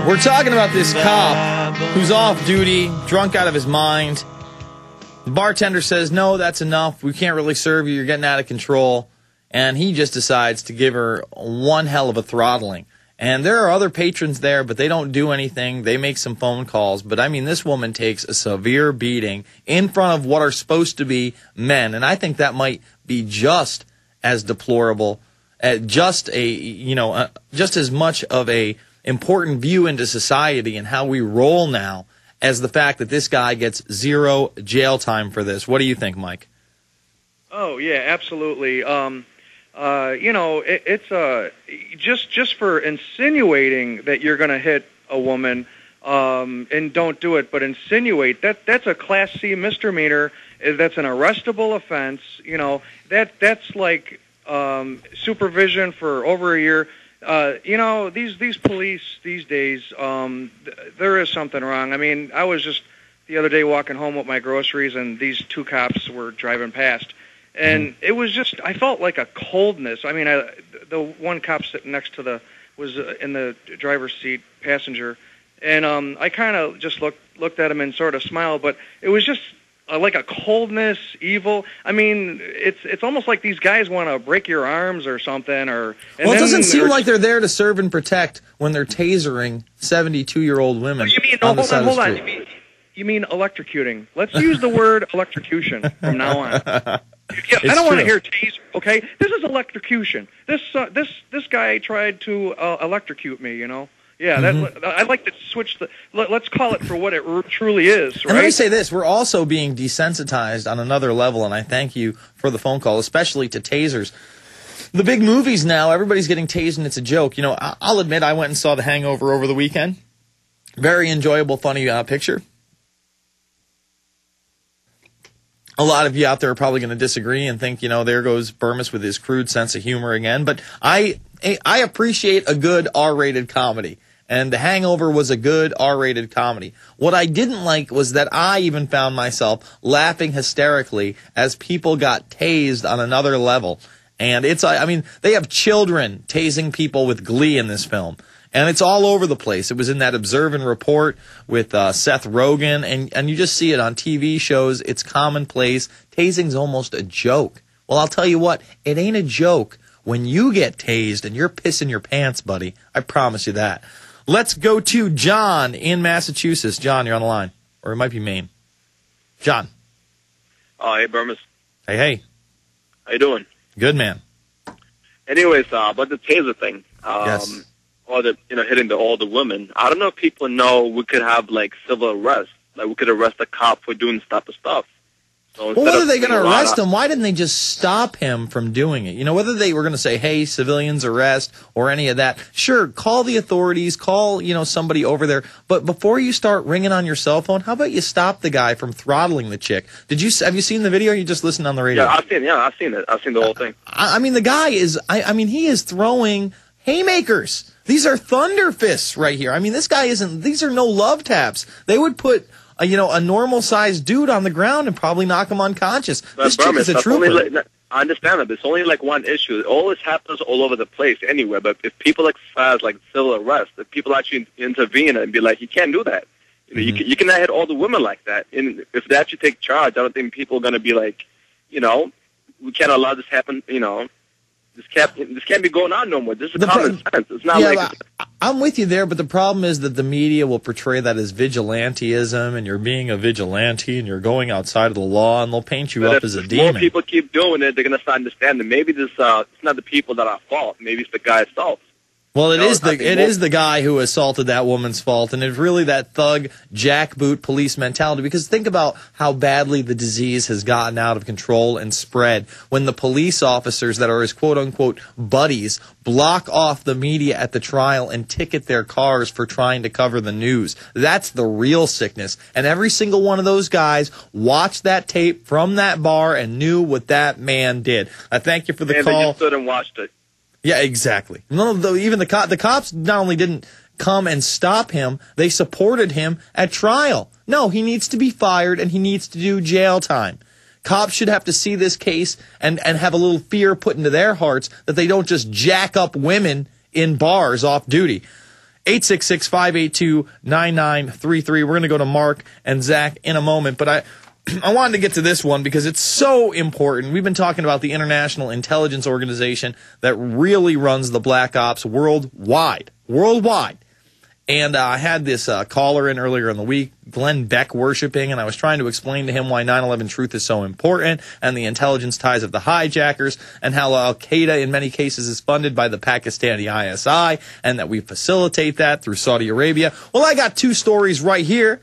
We're talking about this cop who's off duty, drunk out of his mind. The bartender says, no, that's enough. We can't really serve you. You're getting out of control. And he just decides to give her one hell of a throttling. And there are other patrons there, but they don't do anything. They make some phone calls. But, I mean, this woman takes a severe beating in front of what are supposed to be men. And I think that might be just as deplorable, just as much of a important view into society and how we roll now as the fact that this guy gets 0 jail time for this. What do you think, Mike? Oh, yeah, absolutely. It's just for insinuating that you're going to hit a woman, and don't do it, but insinuate, that's a Class C misdemeanor. That's an arrestable offense. That's like supervision for over a year. These police these days, there is something wrong. I mean, I was just the other day walking home with my groceries, and these two cops were driving past. And it was just, I felt like a coldness. I mean, the one cop sitting next to was in the driver's seat, passenger. And I kind of just looked at him and sort of smiled, but it was just like a coldness, evil. I mean, it's almost like these guys want to break your arms or something. Well, it doesn't seem like they're there to serve and protect when they're tasering 72-year-old women. Hold on. You mean electrocuting. Let's use the word electrocution from now on. Yeah, I don't want to hear taser, okay? This is electrocution. This guy tried to electrocute me, Yeah, I'd like to switch let's call it for what it truly is, right? And let me say this, we're also being desensitized on another level, and I thank you for the phone call, especially to tasers. The big movies now, everybody's getting tased and it's a joke. I'll admit I went and saw The Hangover over the weekend. Very enjoyable, funny picture. A lot of you out there are probably going to disagree and think, there goes Bermas with his crude sense of humor again. But I appreciate a good R-rated comedy. And The Hangover was a good R-rated comedy. What I didn't like was that I even found myself laughing hysterically as people got tased on another level. And they have children tasing people with glee in this film. And it's all over the place. It was in that Observe and Report with Seth Rogen, and you just see it on TV shows. It's commonplace. Tasing's almost a joke. Well, I'll tell you what, it ain't a joke when you get tased and you're pissing your pants, buddy. I promise you that. Let's go to John in Massachusetts. John, you're on the line. Or it might be Maine. John. Oh, hey, Bermas. Hey. How you doing? Good, man. Anyways, about the taser thing. Yes. Or hitting all the women. I don't know if people know we could have civil arrest. We could arrest a cop for doing this type of stuff. So well, whether they're going to arrest him, why didn't they just stop him from doing it? Whether they were going to say, hey, civilians arrest or any of that. Sure, call the authorities, call, somebody over there. But before you start ringing on your cell phone, how about you stop the guy from throttling the chick? Have you seen the video or you just listened on the radio? Yeah, I've seen it. I've seen the whole thing. The guy is, he is throwing haymakers. These are thunder fists right here. This guy these are no love taps. They would put, a normal-sized dude on the ground and probably knock him unconscious. This chick is a trooper. I understand that. It's only one issue. All this happens all over the place anywhere. But if people exercise civil arrest, if people actually intervene and be like, you can't do that. You cannot hit all the women like that. And if they actually take charge, I don't think people are going to be like, we can't allow this happen, This can't be going on no more. This is common sense. It's not I'm with you there, but the problem is that the media will portray that as vigilantism, and you're being a vigilante, and you're going outside of the law, and they'll paint you up as a demon. If more people keep doing it, they're going to start understanding. Maybe it's not the people that are at fault. Maybe it's the guy himself. Well, it is the guy who assaulted that woman's fault, and it's really that thug, jackboot police mentality, because think about how badly the disease has gotten out of control and spread when the police officers that are his quote-unquote buddies block off the media at the trial and ticket their cars for trying to cover the news. That's the real sickness, and every single one of those guys watched that tape from that bar and knew what that man did. I thank you for the call. They just stood and watched it. Yeah, exactly. Even the cops not only didn't come and stop him, they supported him at trial. No, he needs to be fired and he needs to do jail time. Cops should have to see this case and have a little fear put into their hearts that they don't just jack up women in bars off duty. 866-582-9933. We're going to go to Mark and Zach in a moment, but I wanted to get to this one because it's so important. We've been talking about the International Intelligence Organization that really runs the Black Ops worldwide. And I had this caller in earlier in the week, Glenn Beck worshiping, and I was trying to explain to him why 9/11 truth is so important and the intelligence ties of the hijackers and how Al-Qaeda in many cases is funded by the Pakistani ISI and that we facilitate that through Saudi Arabia. Well, I got two stories right here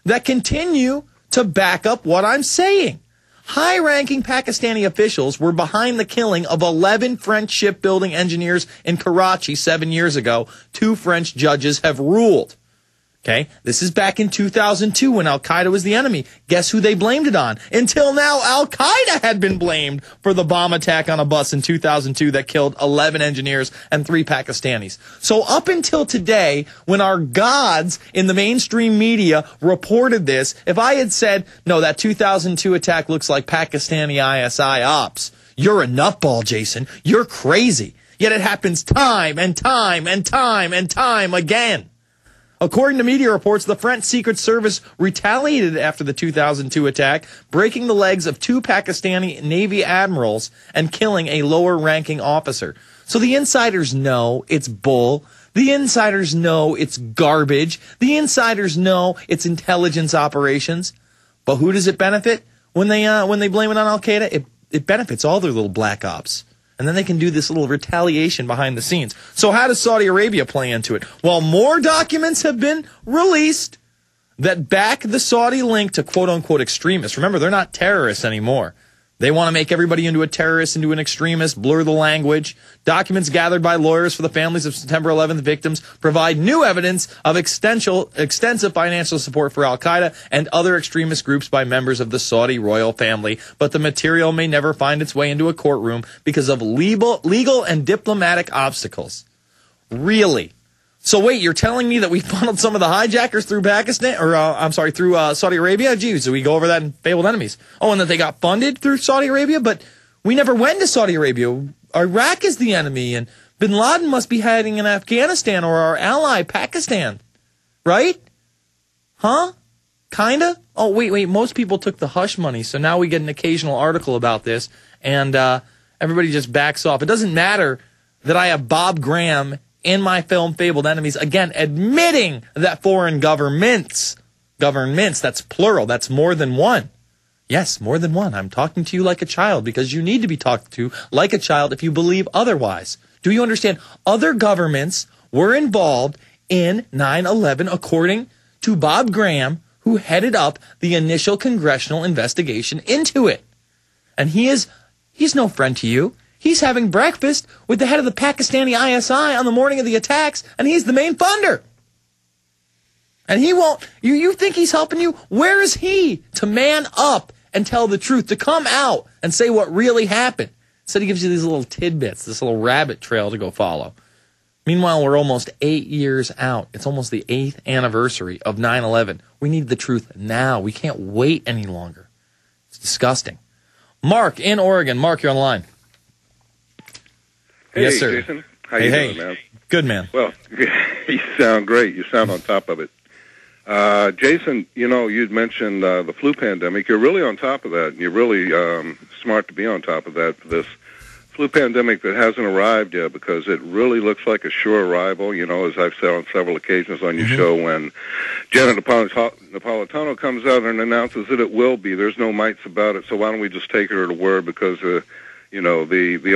that continue to back up what I'm saying. High-ranking Pakistani officials were behind the killing of 11 French shipbuilding engineers in Karachi 7 years ago. 2 French judges have ruled. Okay, this is back in 2002 when Al-Qaeda was the enemy. Guess who they blamed it on? Until now, Al-Qaeda had been blamed for the bomb attack on a bus in 2002 that killed 11 engineers and 3 Pakistanis. So up until today, when our gods in the mainstream media reported this, if I had said, no, that 2002 attack looks like Pakistani ISI ops, you're a nutball, Jason. You're crazy. Yet it happens time and time and time and time again. According to media reports, the French Secret Service retaliated after the 2002 attack, breaking the legs of 2 Pakistani Navy admirals and killing a lower-ranking officer. So the insiders know it's bull. The insiders know it's garbage. The insiders know it's intelligence operations. But who does it benefit when they blame it on Al-Qaeda? It benefits all their little black ops. And then they can do this little retaliation behind the scenes. So how does Saudi Arabia play into it? Well, more documents have been released that back the Saudi link to quote-unquote extremists. Remember, they're not terrorists anymore. They want to make everybody into a terrorist, into an extremist, blur the language. Documents gathered by lawyers for the families of September 11th victims provide new evidence of extensive financial support for Al-Qaeda and other extremist groups by members of the Saudi royal family. But the material may never find its way into a courtroom because of legal and diplomatic obstacles. Really? So wait, you're telling me that we funneled some of the hijackers through through Saudi Arabia? Geez, so we go over that in Fabled Enemies. Oh, and that they got funded through Saudi Arabia? But we never went to Saudi Arabia. Iraq is the enemy, and bin Laden must be hiding in Afghanistan or our ally, Pakistan. Right? Huh? Kinda? Oh, wait, most people took the hush money, so now we get an occasional article about this, and everybody just backs off. It doesn't matter that I have Bob Graham in my film Fabled Enemies, again, admitting that foreign governments, that's plural, that's more than one. Yes, more than one. I'm talking to you like a child because you need to be talked to like a child if you believe otherwise. Do you understand? Other governments were involved in 9/11 according to Bob Graham, who headed up the initial congressional investigation into it. And he's no friend to you. He's having breakfast with the head of the Pakistani ISI on the morning of the attacks, and he's the main funder. And he won't, you think he's helping you? Where is he to man up and tell the truth, to come out and say what really happened? Instead, he gives you these little tidbits, this little rabbit trail to go follow. Meanwhile, we're almost 8 years out. It's almost the 8th anniversary of 9/11. We need the truth now. We can't wait any longer. It's disgusting. Mark in Oregon. Mark, you're on the line. Hey, yes, sir. Jason. How you doing, man? Good, man. Well, you sound great. You sound on top of it. Jason, you'd mentioned the flu pandemic. You're really on top of that. You're really smart to be on top of that for this flu pandemic that hasn't arrived yet, because it really looks like a sure arrival, as I've said on several occasions on your show, when Janet Napolitano comes out and announces that it will be. There's no mites about it, so why don't we just take her at her word, because the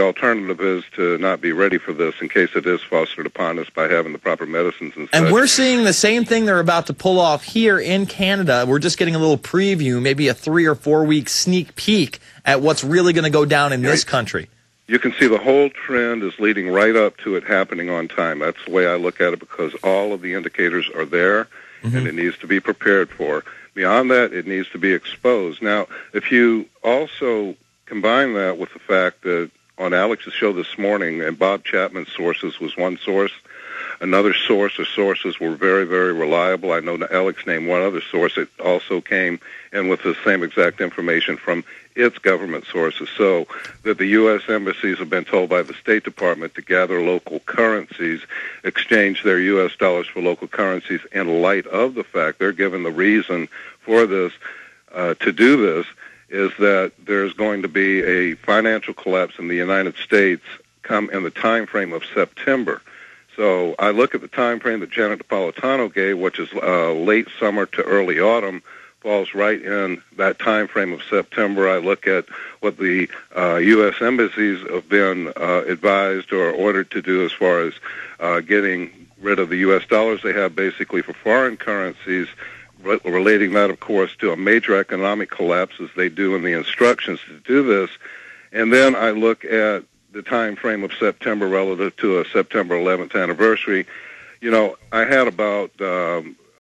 alternative is to not be ready for this in case it is fostered upon us by having the proper medicines and such. And we're seeing the same thing they're about to pull off here in Canada. We're just getting a little preview, maybe a 3 or 4 week sneak peek at what's really going to go down in this country. You can see the whole trend is leading right up to it happening on time. That's the way I look at it, because all of the indicators are there, and it needs to be prepared for. Beyond that, it needs to be exposed. Now, if you also combine that with the fact that on Alex's show this morning, and Bob Chapman's sources was one source, another source or sources were very, very reliable. I know Alex named one other source. It also came in with the same exact information from its government sources. So that the U.S. embassies have been told by the State Department to gather local currencies, exchange their U.S. dollars for local currencies in light of the fact they're given the reason for this, to do this, is that there's going to be a financial collapse in the United States come in the time frame of September. So I look at the time frame that Janet Napolitano gave, which is late summer to early autumn, falls right in that time frame of September. I look at what the U.S. embassies have been advised or ordered to do as far as getting rid of the U.S. dollars they have basically for foreign currencies, relating that, of course, to a major economic collapse as they do in the instructions to do this. And then I look at the time frame of September relative to a September 11th anniversary. You know, I had about